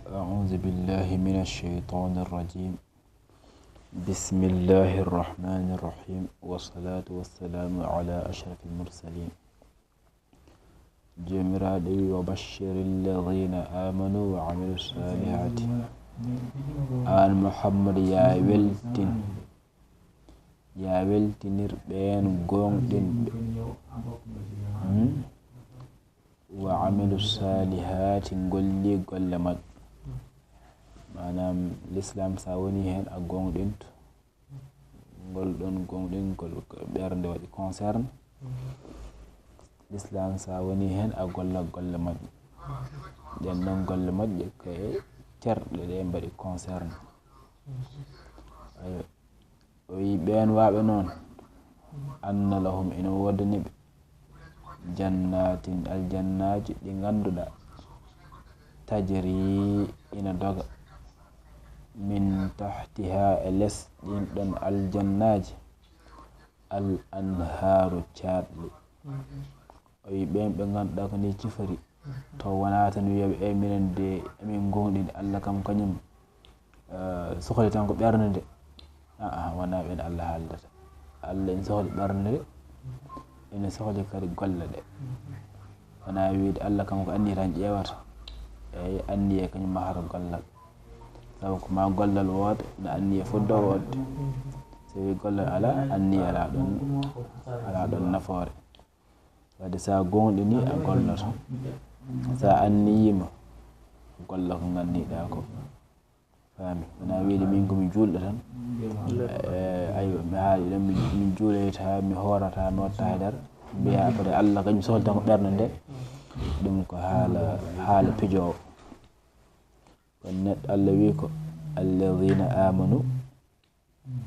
أعوذ بالله من الشيطان الرجيم. بسم الله الرحمن الرحيم، والصلاة والسلام على أشرف المرسلين. جمرادي وبشر الذين آمنوا وعملوا الصالحات. آل محمد يا weltinir ɓeen gonɗinɓe wa amilu salihati golli golle maɓɓe. manam l'islam sa woni hen a gonɗinto ngol ɗon gonɗingol ɓernde waɗi concerne. l'islam sa woni hen a golla golle moƴƴe, nden noon golle moƴƴe koye terɗe ɗe mbaɗi concerne. o wi ɓen waɓe noon anna lahum ina wodaniɓe jannatin aljannaji ɗi ganduɗa tajri ina doga min tahtiha e less ɗin ɗon aljannaji al anharu caɗɗi. o wi ɓen ɓe ganduɗa ko ni cifori to wona tan wiyaɓe e minen de emin gonɗini Allah kam kañum sohli tan ko ɓernde nde. wona ɓen Allah haaldata. Allah ene sohli ɓernde nde, ene sohli kadi golle ɗe. wona wiide Allah kam ko anni tan ƴewata. eyi anni e kañum mahata gollal, sabu ko ma gollal wooda no anni e fuddo wodde. so wi gollal ala anni ala ɗon nafoore. wadde sa gonɗini a golloto, sa anniyima golla ko gandiɗa ko. fami wona wiide min komi julɗo tan aywa mi haali ɗon min juuloyta mi horata mi watta haydara mbiya après Allah kañum sohli tan ko ɓernde nde. ɗum ko haala pijowo. kono neɗɗo Allah wi ko alladina amanu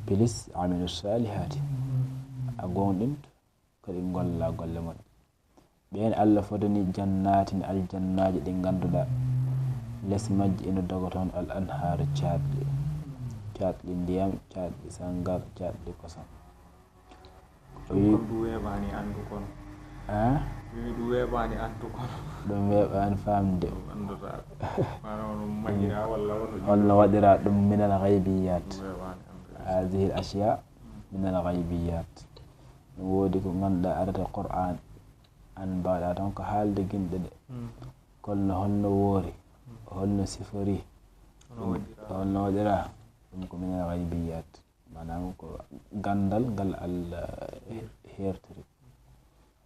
pilis amilu salihati. a gonɗinto kadi golla golle moƴƴe. ɓen Allah fodani jannatin aljannaji ɗi ganduɗa less majji ina doga toon al anharu caɗɗi ndiyam, caɗɗi sangar, caɗɗi kosam. ɗum weeɓani famde holno waɗira ɗum minal ghaybiyat. hadihi l ashiya minal ghaybiyat. ɗum woodi ko ganduɗa arata Qur'an an mbawɗa tan ko haalde ginɗe ɗe, kolno holno woori, holno sifori, holno waɗira. ɗum ko minal ghaybiyat, manam ko gandal ngal Allah hertori.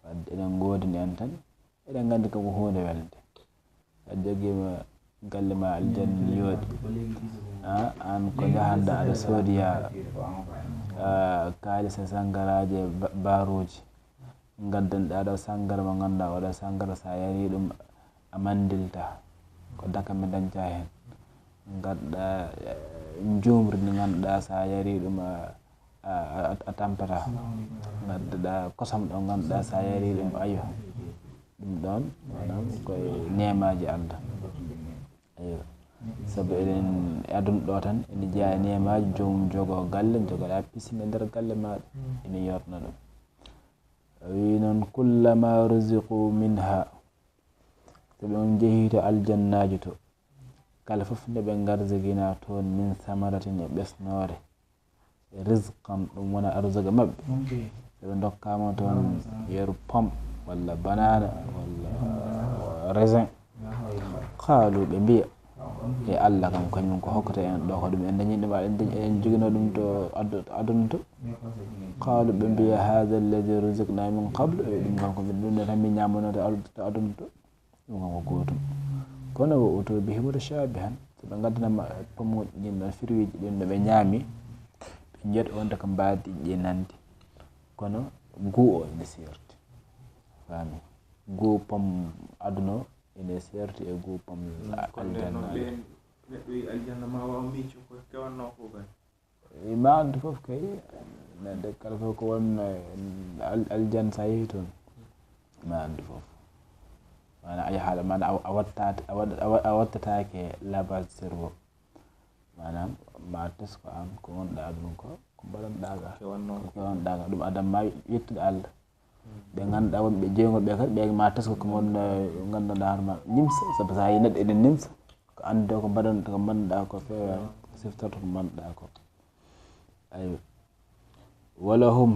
wadde eɗen godini en tan eɗen gandi kam ko hunde welde. a joguima galle ma aljanna yooɗi, an ko jahanɗa aɗa soodiya kalisa sangaraji baruji, gaddanɗa ɗo sangara mo ganduɗa oɗo sangara sa yari ɗum a mandilta ko dakam mi dañca hen. gadɗa jumri ndi ganduɗa sa yari ɗum a tampata. gadduɗa kosam ɗo ganduɗa sa yari ɗum ayo ɗum ɗon manam koye nemaji Allah. aywa saabu eɗen aduna ɗo tan ene jeeya e nemaji. jomum jogo galle, jogoɗa piscine e nder galle maɗa, ina yotna ɗum. wi noon kullama ruziqu minha, so ɓen jeehi to aljannaji to, kala foof nde ɓe garzigina toon min samaratin e ɓesnore risqan, ɗum wona arsuga mabɓe. so ɓe dokkama toon yeru pomme walla banana walla raisin, qaalu ɓe mbiya e Allah kam kañum ko hokkata en ɗo ko ɗum en dañi ɗum en jogino ɗum to aduna to. qaalu ɓe mbiya hada alladi ruziqna min qable. ɗum kam ko ɗum ɗo tan min ñamano to aduna to. ɗum kam ko gotum. kono wo uto bihi mutashabihan, so ɓe gaddanama pommuji ɗin ɗon firwiji ɗin ɗo ɓe ñaami, ɓe jiyat on taka mbadi ɗi nandi, kono guu o ene serti. fami guu pomme aduna o ene serti e guu pomme aljanna. ma andu foof kay neɗɗo kala fof ko wonno aljanna sa yeehi toon ma andu foof. mana ay haala mana a wattatake lavage cerveau. manam ma tesko an ko gonɗa aduna ko mbaɗanɗaga kewanɗaga ɗum adamma yettude Allah. ɓe ganduɗa wonɓe jeygol ɓe kadi ɓe ma tesko ko gonɗa ganduɗa hoorema nimsa. saabu sa yi neɗɗo ene nimsa ko ande ko mbaɗanta ko mbanɗa ko fewani siftorto ko mbanɗa ko aywa wala hum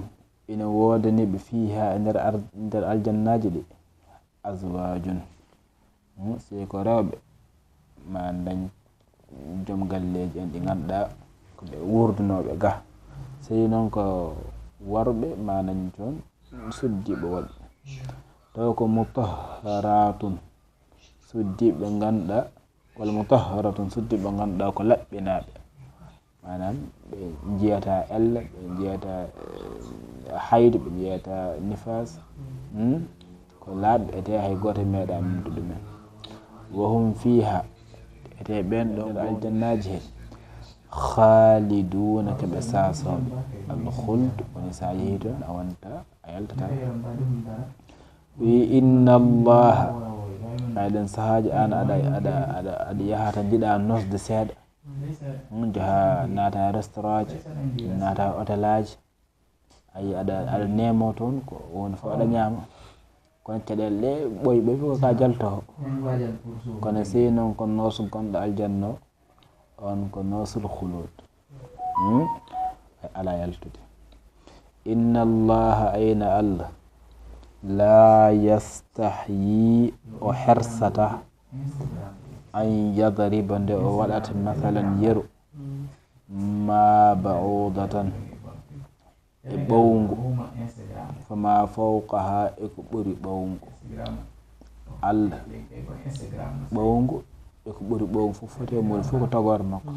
ina wodaniɓe fiha e nder aljannaji ɗi azwajun si ko rewɓe ma dañ joom galleji en ɗi ganduɗa ko ɓe wurdunoɓe ga sey noon ko worɓe ma dañ toon suddiɓe woɓɓe taw ko mutahharatun suddiɓe ganduɗa walla mutahharatun suddiɓe ganduɗa ko laɓɓinaɓe manam ɓe jiyata elle ɓe jiyata hayde ɓe jiyata nifas ko laaɓɓe ete hay goto meeɗa numde ɗumen wahum fiha ete ɓen ɗo aljannaji he khaliduna keɓe sasoɓe alkhuld woni sa yeehi toon a wonta a yaltata wi inna allaha aɗen sahaji an aɗa yahata jiɗa nosde seeɗa jaha naata restaurant ji naata hôtel aji ayi aɗa nemo toon ko woni fo aɗa ñama kono caɗele ɗe ɓoyi fof ka jaltoho kono sey noon ko noosu gonɗo aljanna on ko noosul khulud ala yaltude inna allaha ayna allah la yastahyi o hersata an yadriba nde o waɗata mathalan yeru ma ba'udatan e ɓowngu fama fawqaha e ko ɓuri ɓowngu allah ɓowngu e ko ɓuri ɓowngu fof foti e muɗum fof ko tagore makko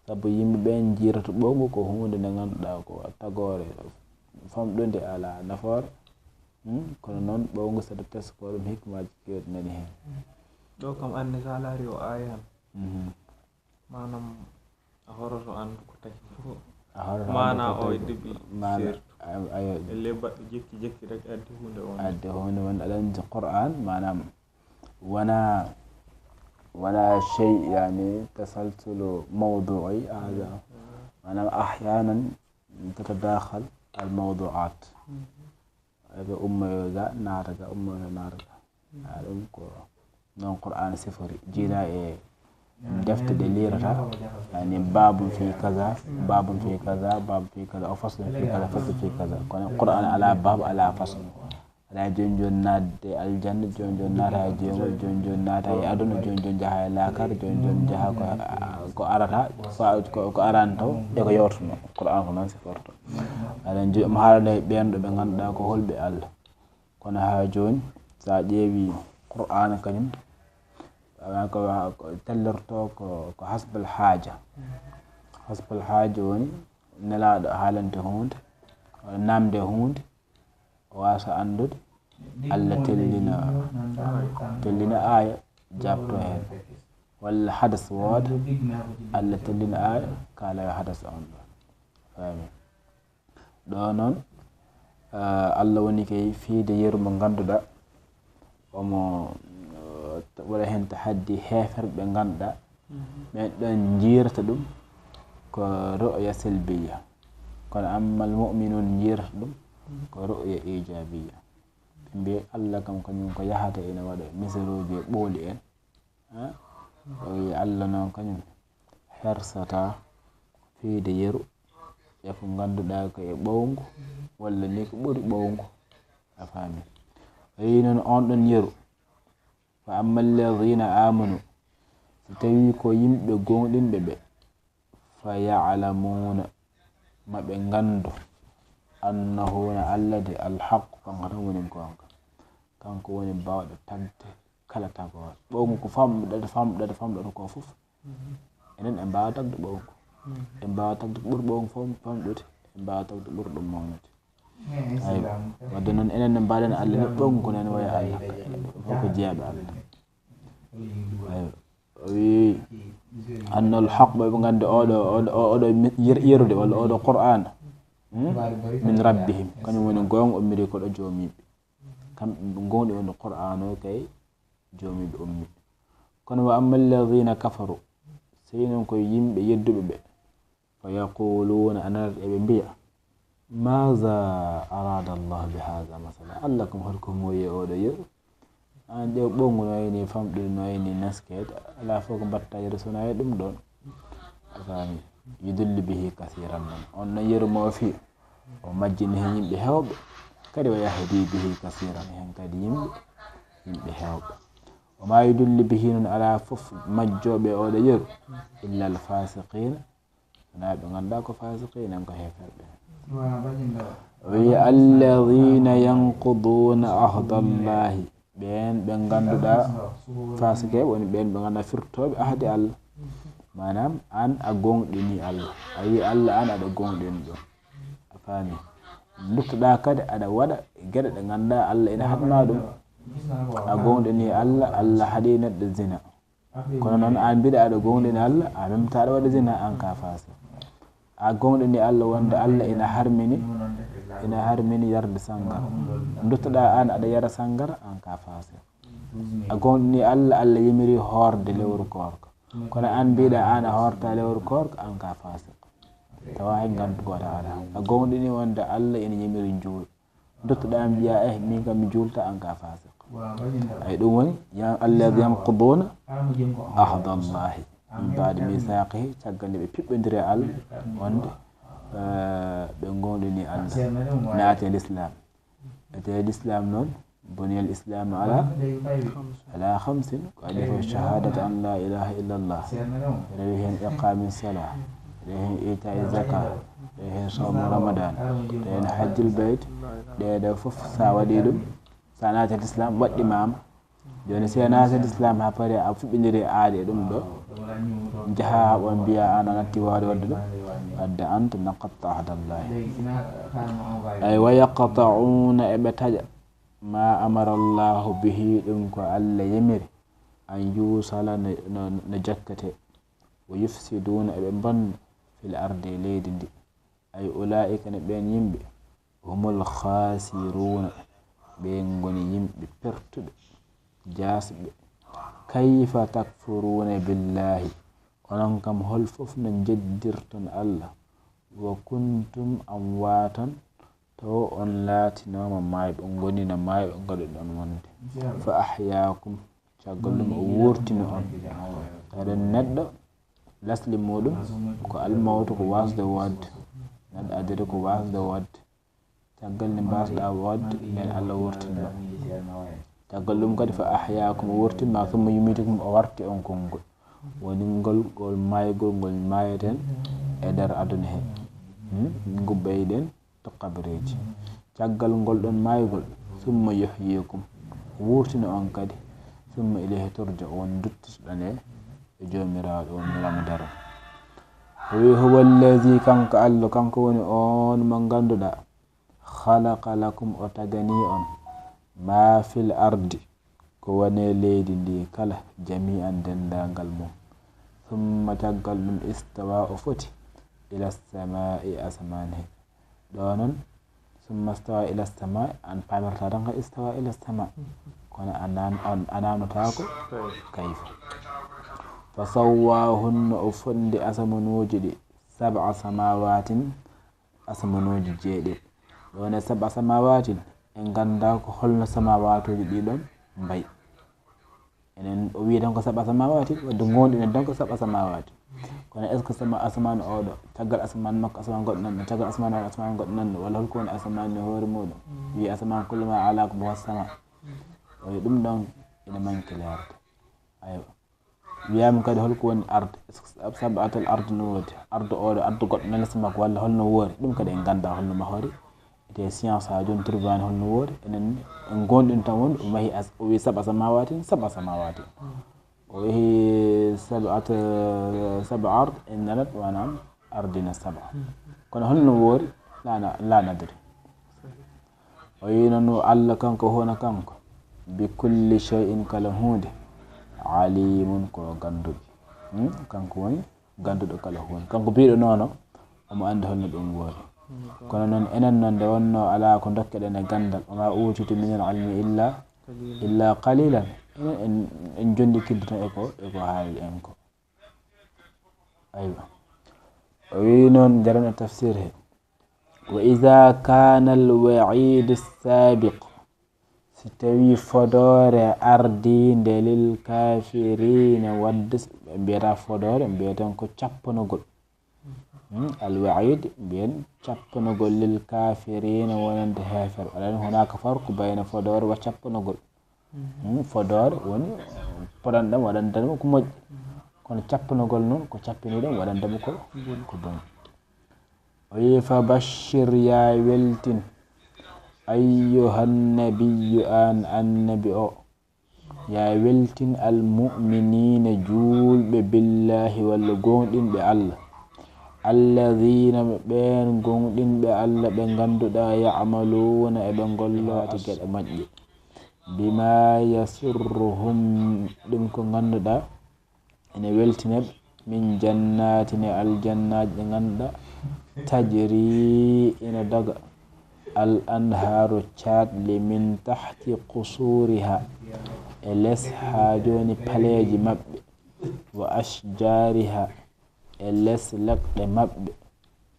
sabu yimɓe ɓen jiirata ɓowngu ko hunde nde ganduɗa ko tagore famɗude ala nafoore kono noon ɓowngu saɗa tesa ko ɗum hikmaji kewɗi nani hen ɗo kam anne sa laari o ayan manam a horoto andu ko taki fof mana o deeɓi ayo elle baɗɗo jekki jekki rek addi hunde on addi hunde won aɗan qur'an manam wala shay yani tasalsulu mawdu'i hada manam ahyanan tatadakhal al mawdu'at aɓe ummoyoga naataga ummoyo naataga ɗum ko non qur'an sifori jiila e defte ɗe lirata yani babum fi kaza babum fi kaza babum fi kaza o faslun fi kaza faslun fi kaza kono qur'an ala bab ala faslu ala joni joni nadde aljanna joni joni naata e jeygol joni joni naata e aduna joni joni jaaha e laakar joni joni jaaha ko arata ko arani taw e ko yewtono qur'an ko noon siforto aɗen mo haalande ɓen ɗo ɓe ganduɗa ko holɓe allah kono ha joni sa ƴeewi qur'an kañum ko tellorto ko hasbal haaja woni nelaɗo haalante hunde namde hunde o wasa andude allah tellina aya jabto hen walla hadas wooda allah tellina aya kala yo hadas on ɗo fami ɗo noon allah woni kay fiide yeru mo ganduɗa omo waɗa hen tahaddi heferɓe ɓe ganduɗa ɓen ɗon jiirata ɗum ko ru'ya salbiya kono amma al mu'minun jiirata ɗum ko ru'ya ijabiya ɓe mbi allah kam kañum ko yahata ina waɗa misaluji e ɓooli en o wi allah noon kañum hersata fiide yeru e ko ganduɗa ko e ɓowngu walla ni ko ɓuri ɓowngu a faami o wi noon on ɗon yeru fa amma alladina amanu so tawi ko yimɓe gonɗinɓe ɓe fa ya'lamuna maɓe gandu annahu na allah de alhaqu kanko tan woni gonga kanko woni bawɗo tagde kala tagore ɓowngu ko famɗata ko fof enen en mbawa tagde ɓowngu en mbawa tagde ko ɓuuri ɓowngu famɗude en mbawa tagde ɓuuri ɗum mawnude aywa wadde noon enen ne mbaɗen allah ne ɓowngu ko nene waya allah fof ko jeeyaɓe allah aywa o wi anna alhaq ɓe gandi oɗo yerude walla oɗo qur'an min rabbihim kañum woni gonga ummiri koɗo joomiɓe kamɓe gonɗi wonde qur'an o kay joomiɓe ummi kono wa amma alladina kafaru sey noon koye yimɓe yedduɓe ɓe fa yaquluna anarat eɓe mbiya maza arada allah bi hada masala allah kam holko moyi oɗo yeru an ƴeew ɓowngu no wayni famɗude no wayni neskede ala fof ko mbattaji so wona e ɗum ɗon a faami yudillu bihi kasiran noon on no yerumo fi o majjini hen yimɓe hewɓe kadi o yahdi bihi kasiran hen kadi yimɓe hewɓe o ma yudillu bihi noon ala fof majjoɓe oɗo yeru illa al fasiqina wona ɓe ganduɗa ko fasiqina en ko heferɓe wi alladina yanquduna ahdallahi ɓen ɓe ganduɗa fasike woni ɓen ɓe ganduɗa firtoɓe ahdi Allah manam an a gonɗini Allah a wi Allah an aɗa gonɗini ɗum a faami duttoɗa kadi aɗa waɗa gueɗe ɗe ganduɗa Allah ina hatma ɗum a gonɗini Allah Allah haaɗi neɗɗo zina kono noon an mbiɗa aɗa gonɗini Allah en même temps aɗa waɗa zina an ka fasik a gonɗini Allah wonde Allah ina harmini yarde sangara duttoɗa an aɗa yara sangara an ka fasik a gonɗini Allah Allah yimiri horde lewru korka kono an mbiɗa an a horta lewru korka an ka fasik tawa hay gandugoto ala a gonɗini wonde Allah ina yimiri juul duttoɗa mbiya min kam mi juulta an ka fasik ay ɗum woni alladhi yanquduna ahdallahi min ba'di misaqihi caggal nde ɓe piɓɓodiri e Allah wonde ɓe gonɗini Allah naate l'islam ete l'islam noon buniyal islamu ala khamsin ko adi fof shahadatu an la ilaha illa Allah rewi hen iqamis salah rewi hen itai zakat rewi hen sawmu ramadan rewi hen hajjul bayt ɗeɗo fof sa waɗi ɗum sa naate l'islam waɗɗimama joni si a naate l'islam ha paari a fuɓɓidiri aade e ɗum ɗo jaaha on mbiya an a natti wawde wadde ɗum wadde anta naqatta ahdallahi ay wa yaqta'una eɓe taƴa ma amara Allahu bihi ɗum ko Allah yemiri an yusala no jakkate wa yufsiduna eɓe bonna fil ardi leydi ndi ay ulaika ne ɓen yimɓe humul khasiruna ɓen goni yimɓe pertuɓe jasɓe kayfa takfuruna billahi onon kam hol fof no jeddirton Allah wa kuntum amwatan to on laatinoma mayɓe gonino mayɓe gaɗuɗon wonde fa ahyaakum caggal ɗum o wurtini on taɗen neɗɗo lasli muɗum ko almawtu ko wasde wodde neɗɗo adiri ko wasde wodde caggal nde mbasɗa wodde nden Allah wurtinma caggal ɗum kadi fa ahyaakum o wurtinma summa yumitukum o warti on konngol woni ngol maygol ngol mayeten e nder aduna he gubbeyɗen to kabareji caggal ngol ɗon maygol summa yuhyikum wurtina on kadi summa ilayhi turja'un duttoɗon e jomiraɗo on lamdaro wi huwa allazi kanko Allah kanko woni on mo ganduɗa khalaqa lakum o tagani on ma fil ardi ko woni leydi ndi kala jami'an dendagal mum summa caggal ɗum istawa o foti ila samai asman he ɗo noon summa stawa ila samai an pamirta tan ka istawa ila sama kono ananotako kayfa fa sawwahunna o fondi asamanuji ɗi sab'a samawatin asamanuji jeeɗiɗi ɗone sab'a samawatin en ganda ko holno samawatuji ɗiɗon mbayi enen o wi tan ko sab'a samawati wadde gonɗinen tan ko sab'a samawati kono est ce que asman oɗo caggal asman makko asman goɗɗo nanɗo caggal asman oɗo asman goɗɗo nanɗo walla holko woni asman e hoore muɗum wi asman kulluma ala ko bo sama o wi ɗum ɗon ina manque leerde aywa wiyama kadi holko woni arde sab'atul arde no woodi arde oɗo arde goɗɗo nelsa makko walla holno woori ɗum kadi en ganda holno mahori ete science ha joni turbani holno woori enen en gonɗin tan wonde o mahi o wi sab'a samawatin o wi sab'a ard en narat wanam ardina sab'a kono holno woori la nadri o wi noon Allah kanko hono kanko bi kulli shay'in kala hunde alimun ko ganduɗo kanko woni ganduɗo kala hunde kanko biɗo nono omo andi holno ɗum woori kono noon enen noon nde wonno ala ko dokkeɗen e gandal wama utitu min al ilmi illa qalilan enen en jondi kiddu tan eko haali en ko aywa o wi noon jaran e tafsir he wa ida kana al wa'id sabiq si tawi fodore ardinde lil kafirina wadde ɓe mbiyata fodore mbiyaten ko cappanogol alwaid mbiyen cappanogol lil kafirina wonande hefer alani hunaka farqu bayna fodore wa cappanogol fodore woni poɗanɗam waɗantanmo ko moƴƴi kono cappanogol noon ko cappiniɗam waɗandemo ko boni o wi fa bashir ya weltin ayyuhannabiyu an annabi o ya weltin almuminina julɓe billahi walla gonɗinɓe allah alladina ɓen gonɗinɓe allah ɓe ganduɗa yamaluna eɓe gollati gueɗe moƴƴe bima yasurruhum ɗum ko ganduɗa ene weltineɓe min jannatin e aljannaji ɗe ganduɗa tajri ina daga al anharu catli min tahti qusuriha e less ha joni paleji mabɓe wa ashjariha e less leɗɗe mabɓe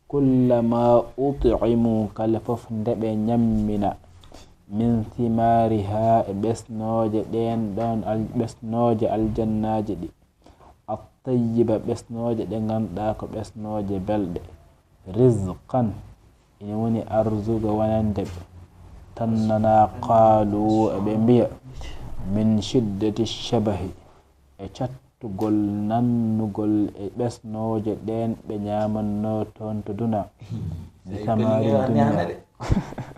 kullama utimu kala foof ndeɓe ñammina min thimariha e ɓesnoje ɗen ɗon ɓesnoje aljannaji ɗi attayiba ɓesnoje ɗe ganduɗa ko ɓesnoje belɗe rizqan ina woni arzuga wonande ɓe tannana qaalu eɓe mbiya min shiddati shabahi e cattugol nannugol e ɓesnoje ɗen ɓe ñamanno toon to duna bi tamari dunia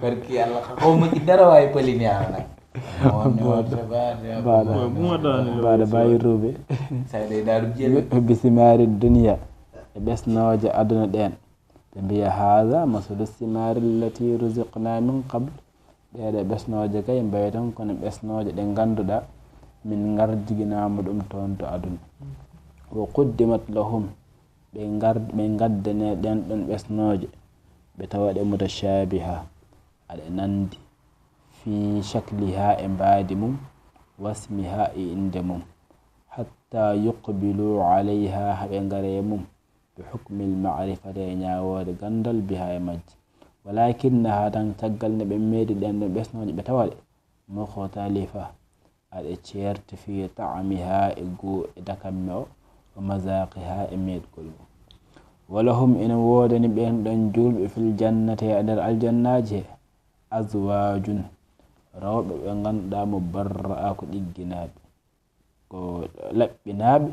barki allah ko mo dara way pelini ana baɗa bayiruɓe bi simari dunia e ɓesnoje aduna ɗen ɓe mbiya haha masalu simari allati ruziqna min qable ɗeɗe ɓesnoje kay mbawi tan kono ɓesnoje ɗe ganduɗa min gardiginama ɗum toon to aduna wa quddimat lahum ɓe gaddane ɗen ɗon ɓesnoje ɓe tawaɗe mutashabiha aɗa nandi fi shakliha e mbadi mum wasmiha e inde mum hatta yuqbilu alayha haɓe gare mum bi hukmi lmarifati e ñawode gandal biha e majji walakinnaha tan caggal ne ɓe meeɗi ɗen ɗon ɓesnoje ɓe tawaɗe mukhtalifa aɗa ceerti fi taamiha e goo e dakamme o wa mazaqiha e meɗgol mum walahum ina wodani ɓen ɗon julɓe fil jannati e nder aljannaji he azwajun rewɓe ɓe ganduɗa mo barra'a ko ɗigginaɓe ko laɓɓinaɓe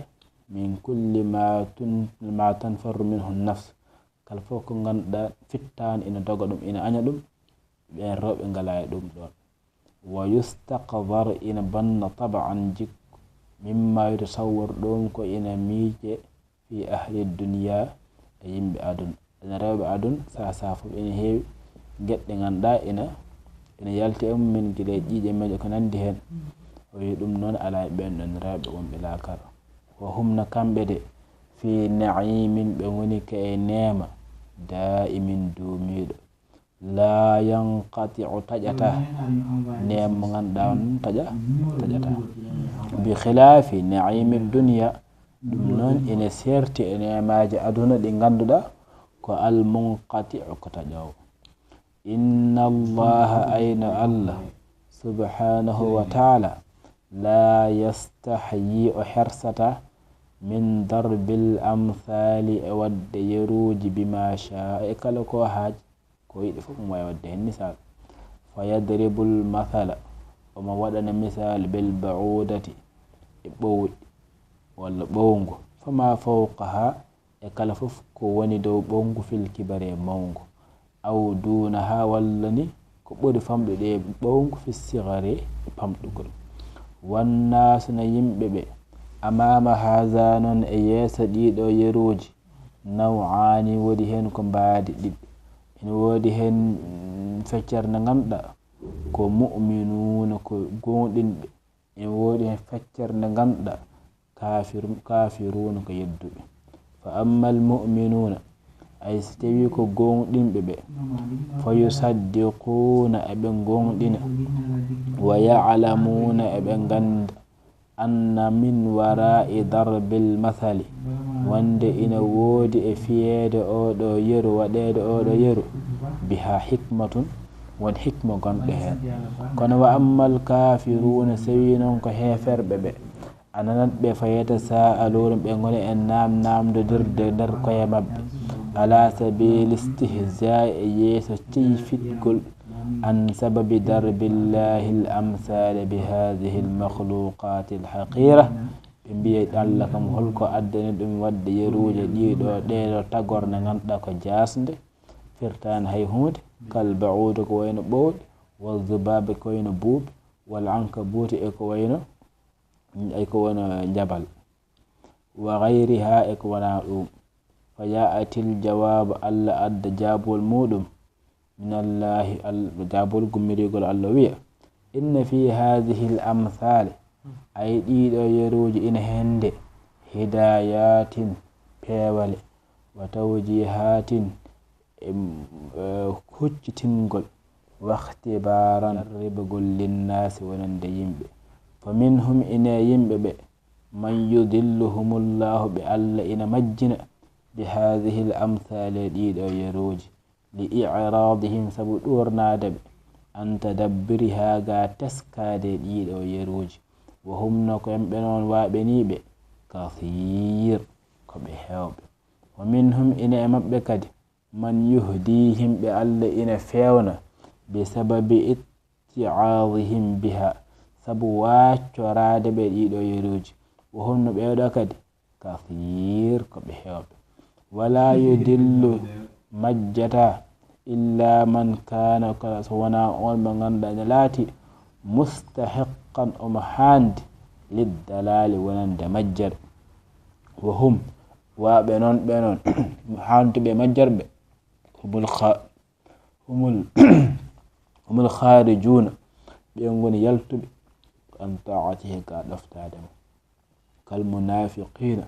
min kulli ma tanfarru minhu nafs kala fof ko ganduɗa fittani ina doga ɗum ina aña ɗum ɓen rewɓe ngala e ɗum ɗon wa yustaqdar ina banna taban jikku mimma yutasawwar ɗum ko ina miije fi ahli dunia e yimɓe aduna ene rewɓe aduna sa fof ina heewi gueɗɗe ganduɗa ina yalti e mumen guila e ƴiiƴe meɗe ko nandi hen o wi ɗum noon ala e ɓen ɗon rewɓe wonɓe lakara wa humna kamɓe de fi naimin ɓe woni ka e nema daimin duumiɗo la yanqatiu taƴata nem mo ganduɗa on taƴata bi khilafi naimi dunia ɗum noon ina serti e nemaji aduna ɗi ganduɗa ko almunqatiu ko taƴowo inna allaha ayna allah subhanahu wa taala la yastahyi o hersata min darbil amthali e wadde yeruji bima sha e kala ko haaji ko yiɗi fof mo wawi wadde hen misal fa yadribul mathala omo waɗana misal bil baudati e ɓowɗi walla ɓowngu fama fawqaha e kala fof ko woni dow ɓowngu fil kibare mawngu aw dunaha walla ni ko ɓuri famɗude e ɓowngu fi sigare e pamɗugol wannasu no yimɓe ɓe amama haha noon e yeesa ɗiɗo yeruji nawani woodi hen ko mbaadi ɗiɗi ene woodi hen feccere nde ganduɗa ko mu'minuna ko gonɗinɓe ene woodi hen feccere nde ganduɗa kafiruna ko yedduɓe fa amma al mu'minuna ay so tawi ko gonɗinɓe ɓe fa yusaddiquna eɓe gonɗina wa ya'lamuna eɓe ganda anna min wara'i darbil mathali wonde ina woodi e fiyeede oɗo yeru waɗede oɗo yeru biha hikmatun won hikma gonɗo heen. Kono wa ammal kafiruna sawi noon ko heeferɓe ɓe ananat ɓe fa yatasaaluna ɓe ngoni e namdodirde nder koye maɓɓe ala sabili istihza e yeeso ceyfitgol an sababi darbillahi l amsale bi hadihi l makhluqati l haqira. ɓe mbiye Allah kam holko addani ɗum wadde yeruuje ɗeɗo tagorne ganduɗa ko jasde firtani hay hunde kal ba'udu ko wayno ɓowɗi wal zubabe ko wayno buuɓe wal ankabuti e ko wayno jabal wa gayriha e ko wona ɗum. fa ya'atil jawabu Allah adda jabol muɗum minallahi jabol gummirigol Allah wiya inna fi hadhihi l amthali ay ɗiɗo yeruji ina hende hidayatin peewale wa tawjihatin huccitingol wa ikhtibaran ribgol linnasi wonande yimɓe. fa minhum ina yimɓe ɓe man yudilluhumullahu ɓe Allah ina majjina bi hadhihi l amthali ɗiɗo yeruji li i'radihim sabu ɗurnade ɓe an tadabbiriha ga teskade ɗiɗo yeruji wa humno ko yimɓe noon waɓeniɓe kathir ko ɓe hewɓe. wa minhum ina e maɓɓe kadi man yuhdihim ɓe Allah ina fewna bi sababi itti'adihim biha sabu waccorade ɓe ɗiɗo yeruji wa humno ɓeɗo kadi kathir ko ɓe hewɓe. wala yudillu majjata illa man kana kala so wona on mo ganduɗa ne laati mustahiqqan omo handi liddalali wonande majjere. wa hum waɓe noon ɓe noon hantuɓe majjarɓe humul kharijuna ɓe goni yaltuɓe an ta'atihi ga ɗoftade mo kal munafiqina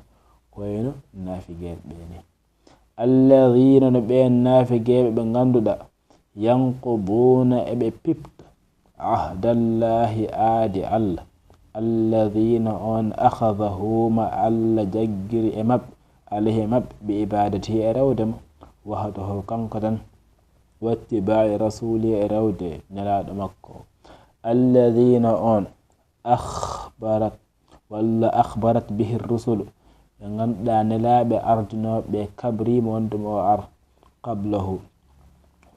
koyno nafigeɓe ɓeni alladhina no ɓen nafigeɓe ɓe ganduɗa yanquduna eɓe pipta ahdallahi aadi Allah alladhina on akhadhahuma Allah jaggiri e mabɓe alayhi mabɓe bi ibadatihi e rewde mo wahdahu kanko tan wattiba'i rasuli e rewde nelaɗo makko. alladhina on akhbarat bihi rusulu ɓe ganduɗa nelaɓe ardinoɓe kabrima wondemo o ar qablahu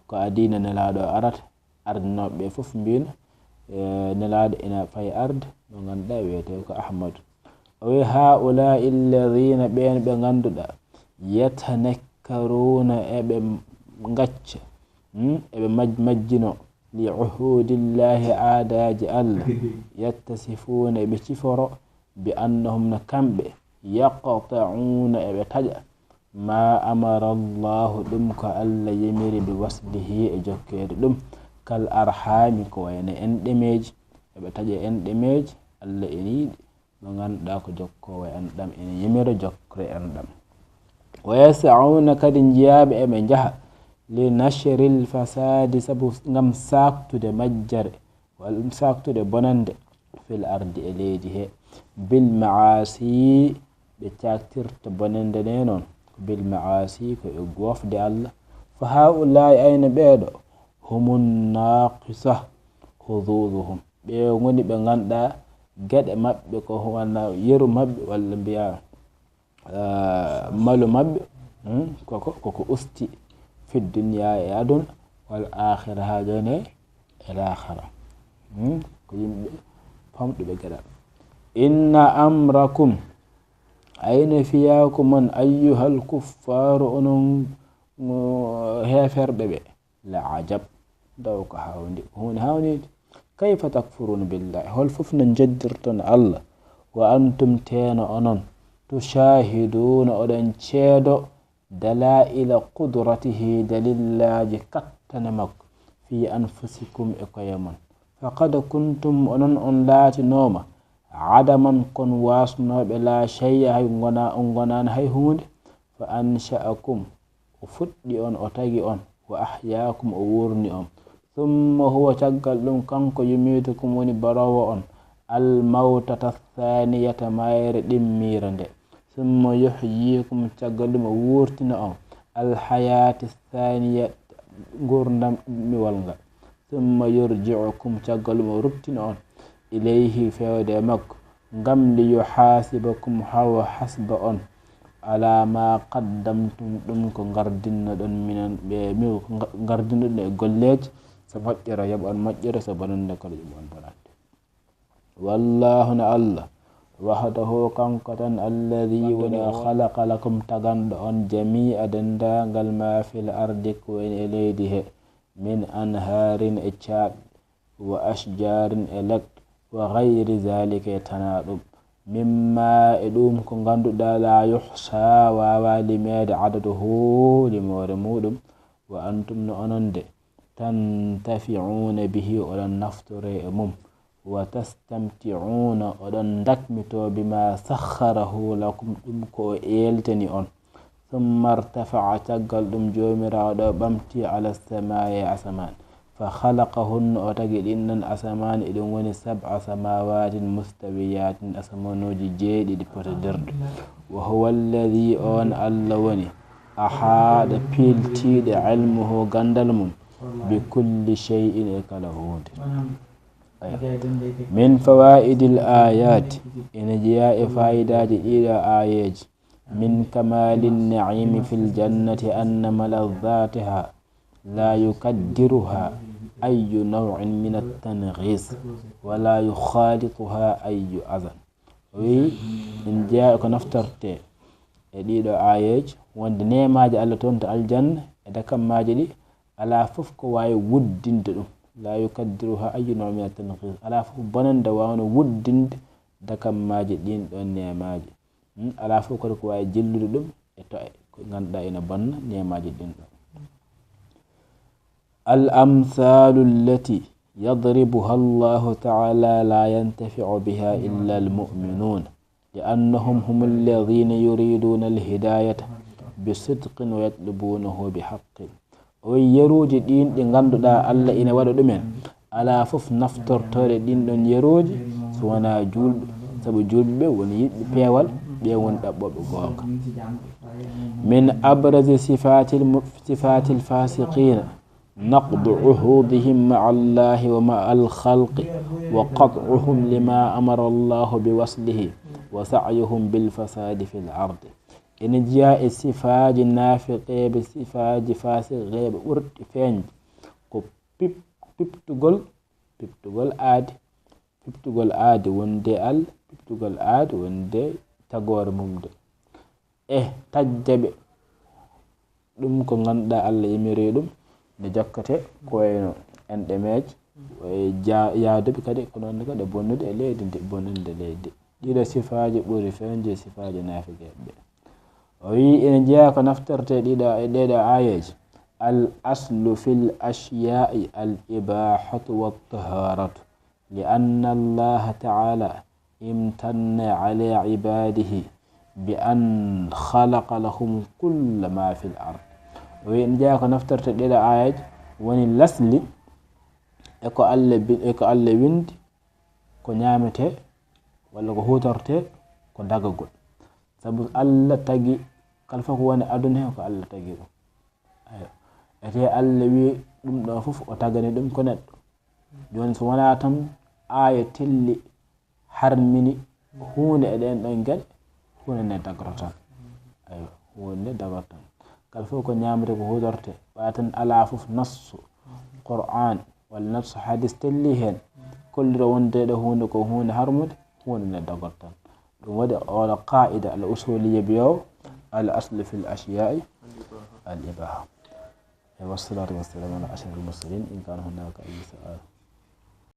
ko adina nelaɗo arata ardinoɓe foof mbino nelaɗo ina fay arde mo ganduɗa wiyete ko ahmadu. o wi haula'i alladhina ɓen ɓe ganduɗa yatanakkaruna eɓe gacca eɓe majjino li uhudillahi aadaji Allah yattasifuna eɓe ciforo bi annahum na kamɓe yaqta'una eɓe taƴa ma amara Allahu ɗum ko Allah yemiri bi waslihi e jokkede ɗum kal arhami ko wayno enɗemeji eɓe taƴa enɗemeji Allah ina yiɗi mo ganduɗa ko jokkowo enɗam ina yemira jokkre enɗam. wa yas'una kadi jiyaɓe eɓe jaaha li nashril fasadi sabu gam saktude majjare walla saktude bonande fil ardi e leydi he bil ma'asi ɓe caktirta bonande nde noon bil ma'asi ko e gofde Allah. fa haulai ayna ɓeɗo humun naqisa hududuhum ɓe goni ɓe ganduɗa gueɗe mabɓe ko wana yeru mabɓe walla mbiya malu mabɓe koko usti fi dunya e aduna wal akhira ha joni e l'akhira ko yimɓe famɗuɓe gueɗal. inna amrakum ayna fiyakum on ayyuhal kuffaru onon heferɓe ɓe la ajab daw ko hawni hunde hawnide kayfa takfuruna billahi hol foof no jeddirton Allah wa antum teno onon tushahiduna oɗon ceedo dalaila qudratihi dalillaji kattane makko fi anfusikum e koye mon faqad kuntum onon on laatinoma adaman kon wasnoɓe la shay'a hay on gonani hay hunde fa ansha'akum o fuɗɗi on o tagi on wa ahyaakum o wurni on thumma huwa caggal ɗum kanko yumitukum woni barowo on almawtata thaniyata mayre ɗimmira nde thumma yuhyikum caggal ɗum o wurtina on alhayati thaniya gurdam miwal ngal thumma yurji'ukum caggal mo ruttina on ilayhi fewde makko ngam li yuhasibakum hawa hasba on ala ma qaddamtum ɗum ko gardinno ɗon minen ɓe mi gardinno ɗum e golleji so moƴƴere yoɓ on moƴƴere so bonande kala yoɓ on bonande wallahu na allah wahdahu kanko tan alladi woni khalaqa lakum taganɗo on jami'a dendagal ma fil ardi ko woni e leydi he min anharin e caaɓi wa ashjarin e leɗɗe wa gayri zalika e tana ɗum mimma e ɗum ko ganduɗa la yuhsa wawa limede adaduhu limore muɗum wa antum no ononde tantafi'una bihi oɗon naftore e mum wa tastamti'una oɗon dakmito bima sakharahu lakum ɗum ko elteni on thumma irtafa'a caggal ɗum jomirawo ɗo ɓamti ala samai asaman fa khalaqahunna o tagi ɗinnan asaman eɗum woni sab'a samawatin mustawiyatin asamanuji jeeɗiɗi potodirɗe wa huwa alladi on allah woni ahaɗa piltiɗe ilmuhu gandal mum bi kulli shay'in e kala hunde min fawaidil ayati ene jeeya e fayidaji ɗiɗo ayeji min kamalin naimi fil jannati anna malazzatiha la yukaddiruha ayu naw'in min at-tanghis wala yukhalituha ayu azan wi en jeeya ko naftarte e ɗiɗo ayeji wonde nemaji allah toon to aljanna e dakammaji ɗi ala fof ko wawi wuddinde ɗum la yukaddiruha ayu naw'in min at-tanghis ala fof bonande wawno wuddinde dakammaji ɗin ɗon nemaji ala fof kadi ko wawi jillude ɗum e to ko ganduɗa ene bonna nemaji ɗin ɗon al amthalu allati yadribuha allahu taala la yantafi'u biha illa al mu'minun li'annahum hum alladhina yuriduna al hidayata bisidqin wa yatlubunahu bihaqqin o yeruji ɗin ɗi ganduɗa allah ina waɗa ɗumen ala fof naftortore ɗin ɗon yeruji so wona julɓe saabu julɓe ɓe woni yiɗɓe peewal ɓe woni ɗaɓɓoɓe gonga min abrazi sifatil fasiqina naqdu uhudihim ma'a allahi wa ma'a al-khalqi wa qat'uhum lima amara allahu bi waslihi wa sa'yuhum bil fasadi fil ardi ene jeeya e sifaji nafiqeɓe sifaji fasiqeɓe ɓurɗi feeñde ko piptugol aadi wonde allah piptugol aadi wonde tagore mumde e tajjaɓe ɗum ko ganduɗa allah yimiri ɗum ne jokkate ko wayno enɗemeje yaaduɓe kadi ko noon kadi bonnude e leydi nde bonnude leydi ɗiɗo sifaji ɓuuri feñde sifaji nafiqeɓe o wi ene jeeya ko naftarte ɗeɗo ayeji al aslu fil ashyai al ibahatu wattaharatu li anna allaha taala imtanna ala ibadihi bi an khalaqa lahum kulla ma fil ard o wi ene jeeya ko naftarte ɗeɗo ayeji woni lasli eko allah windi ko ñamete walla ko hutorte ko dagagol sabu allah tagi kala fof ko woni aduna he ko allah tagi ɗum ete allah wi ɗum ɗo fof o tagani ɗum ko neɗɗo joni so wona tan aya telli harmini hunde e ɗen ɗon gueɗe hunde nde dagoro tan hunde nde dagoro tan kala fof ko ñamete ko hutorte ɓa tan ala fof nassu qur'an walla nassu hadis telli hen kolliro wonde ɗo hunde ko hunde harmude hunde nde dagoro tan ɗum waɗi oɗo qa'ida al usuliya biyowo al aslu fil ashyai al ibaha wassalatu wassalamu ala ashrafil mursalin in kana hunaka ayyi su'al